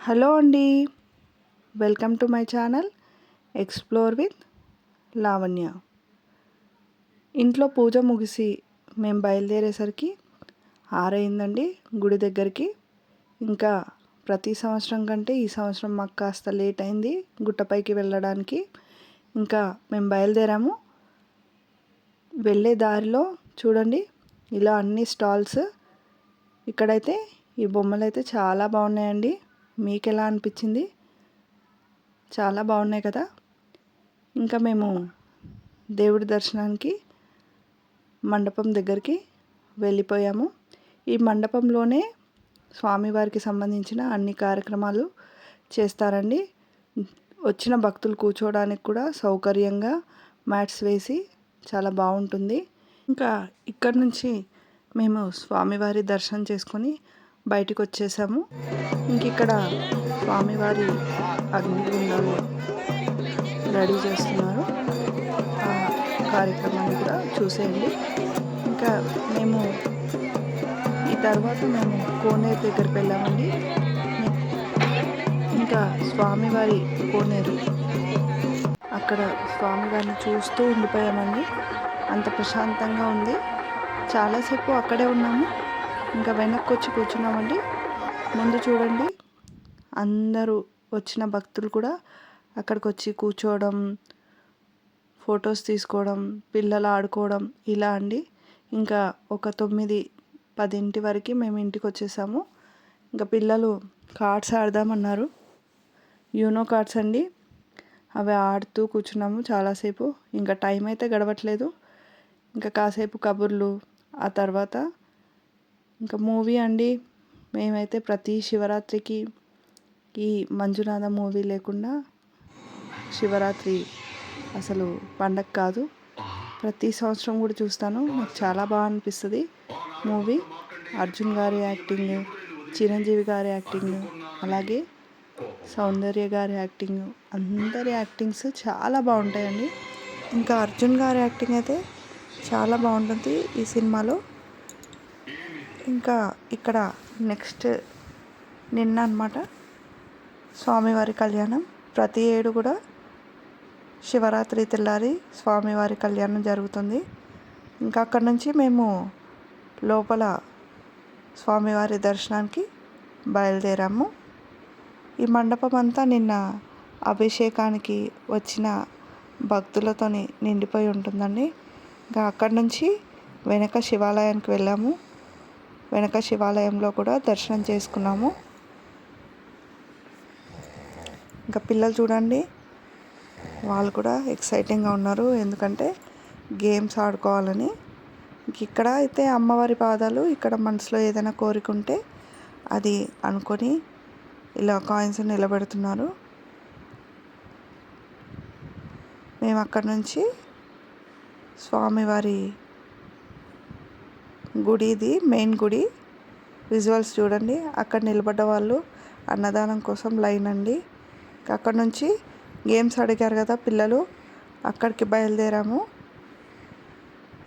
Hello అండి, welcome to my channel explore with Lavanya. ఇంట్లో పూజ ముగిసి మేము బయలుదేరేసరికి 6 అయిందండి గుడి దగ్గరికి. ఇంకా ప్రతి సంవత్సరం కంటే ఈ సంవత్సరం మాకు కాస్త లేట్ అయింది గుట్టపైకి వెళ్ళడానికి. ఇంకా మేము బయలుదేరాము. వెళ్ళే దారిలో చూడండి ఇలా అన్ని స్టాల్స్. ఇక్కడైతే ఈ బొమ్మలు అయితే చాలా బాగున్నాయండి. మీకు ఎలా అనిపించింది? చాలా బాగున్నాయి కదా. ఇంకా మేము దేవుడి దర్శనానికి మండపం దగ్గరికి వెళ్ళిపోయాము. ఈ మండపంలోనే స్వామివారికి సంబంధించిన అన్ని కార్యక్రమాలు చేస్తారండి. వచ్చిన భక్తులు కూర్చోవడానికి కూడా సౌకర్యంగా మ్యాట్స్ వేసి చాలా బాగుంటుంది. ఇంకా ఇక్కడ నుంచి మేము స్వామివారి దర్శనం చేసుకొని బయటికి వచ్చేసాము. ఇంక ఇక్కడ స్వామివారి అగ్నిగుండాలు రెడీ చేస్తున్నారు. ఆ కార్యక్రమాన్ని కూడా చూసేయండి. ఇంకా మేము ఈ తర్వాత మేము కోనేరు దగ్గరికి వెళ్ళామండి. ఇంకా స్వామివారి కోనేరు, అక్కడ స్వామివారిని చూస్తూ ఉండిపోయామండి. అంత ప్రశాంతంగా ఉంది. చాలాసేపు అక్కడే ఉన్నాము. ఇంకా వెనక్కి వచ్చి కూర్చున్నామండి. ముందు చూడండి, అందరూ వచ్చిన భక్తులు కూడా అక్కడికి వచ్చి కూర్చోవడం, ఫొటోస్ తీసుకోవడం, పిల్లలు ఆడుకోవడం ఇలా అండి. ఇంకా ఒక 9-10 వరకు మేము ఇంటికి వచ్చేసాము. ఇంకా పిల్లలు కార్డ్స్ ఆడదామన్నారు. యూనో కార్డ్స్ అండి, అవి ఆడుతూ కూర్చున్నాము చాలాసేపు. ఇంకా టైం అయితే గడవట్లేదు. ఇంకా కాసేపు కబుర్లు, ఆ తర్వాత ఇంకా మూవీ అండి. మేమైతే ప్రతి శివరాత్రికి ఈ మంజునాథ మూవీ లేకుండా శివరాత్రి అసలు పండగ కాదు. ప్రతి సంవత్సరం కూడా చూస్తాను. నాకు చాలా బాగా అనిపిస్తుంది మూవీ. అర్జున్ గారి యాక్టింగ్, చిరంజీవి గారి యాక్టింగ్, అలాగే సౌందర్య గారి యాక్టింగ్, అందరి యాక్టింగ్స్ చాలా బాగుంటాయండి. ఇంకా అర్జున్ గారి యాక్టింగ్ అయితే చాలా బాగుంటుంది ఈ సినిమాలో. ఇంకా ఇక్కడ నెక్స్ట్ నిన్న అన్నమాట స్వామివారి కళ్యాణం. ప్రతి ఏడు కూడా శివరాత్రి తెల్లారి స్వామివారి కళ్యాణం జరుగుతుంది. ఇంకా అక్కడ నుంచి మేము లోపల స్వామివారి దర్శనానికి బయలుదేరాము. ఈ మండపం అంతా నిన్న అభిషేకానికి వచ్చిన భక్తులతోని నిండిపోయి ఉంటుందండి. ఇంకా అక్కడి నుంచి వెనక శివాలయానికి వెళ్ళాము. వెనక శివాలయంలో కూడా దర్శనం చేసుకున్నాము. ఇంకా పిల్లలు చూడండి, వాళ్ళు కూడా ఎక్సైటింగ్గా ఉన్నారు, ఎందుకంటే గేమ్స్ ఆడుకోవాలని. ఇక్కడ అయితే అమ్మవారి పాదాలు, ఇక్కడ మనసులో ఏదైనా కోరిక ఉంటే అది అనుకొని ఇలా కాయిన్స్ నిలబెడుతున్నారు. మేము అక్కడ నుంచి స్వామివారి గుడి, ఇది మెయిన్ గుడి, విజువల్స్ చూడండి. అక్కడ నిలబడ్డ వాళ్ళు అన్నదానం కోసం లైన్ అండి. అక్కడ నుంచి గేమ్స్ అడిగారు కదా పిల్లలు, అక్కడికి బయలుదేరాము.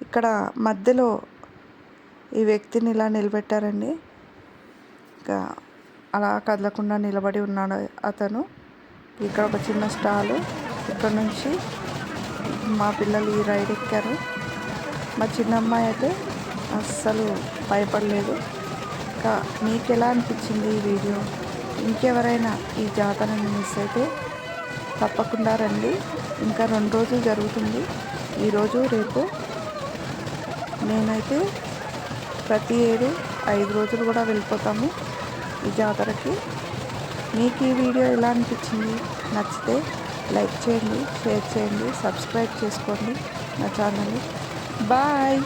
ఇక్కడ మధ్యలో ఈ వ్యక్తిని ఇలా నిలబెట్టారండి. ఇంకా అలా కదలకుండా నిలబడి ఉన్నాడు అతను. ఇక్కడ ఒక చిన్న స్టాలు. ఇక్కడ నుంచి మా పిల్లలు ఈ రైడ్ ఎక్కారు. మా చిన్న అమ్మాయి అయితే అస్సలు భయపడలేదు. ఇంకా మీకు ఎలా అనిపించింది ఈ వీడియో? ఇంకెవరైనా ఈ జాతరని మిస్ అయితే తప్పకుండా రండి. ఇంకా 2 రోజులు జరుగుతుంది, ఈరోజు రేపు. నేనైతే ప్రతి ఏడు 5 రోజులు కూడా వెళ్ళిపోతాము ఈ జాతరకి. మీకు ఈ వీడియో ఎలా అనిపించింది? నచ్చితే లైక్ చేయండి, షేర్ చేయండి, సబ్స్క్రైబ్ చేసుకోండి నా ఛానల్ని. బాయ్.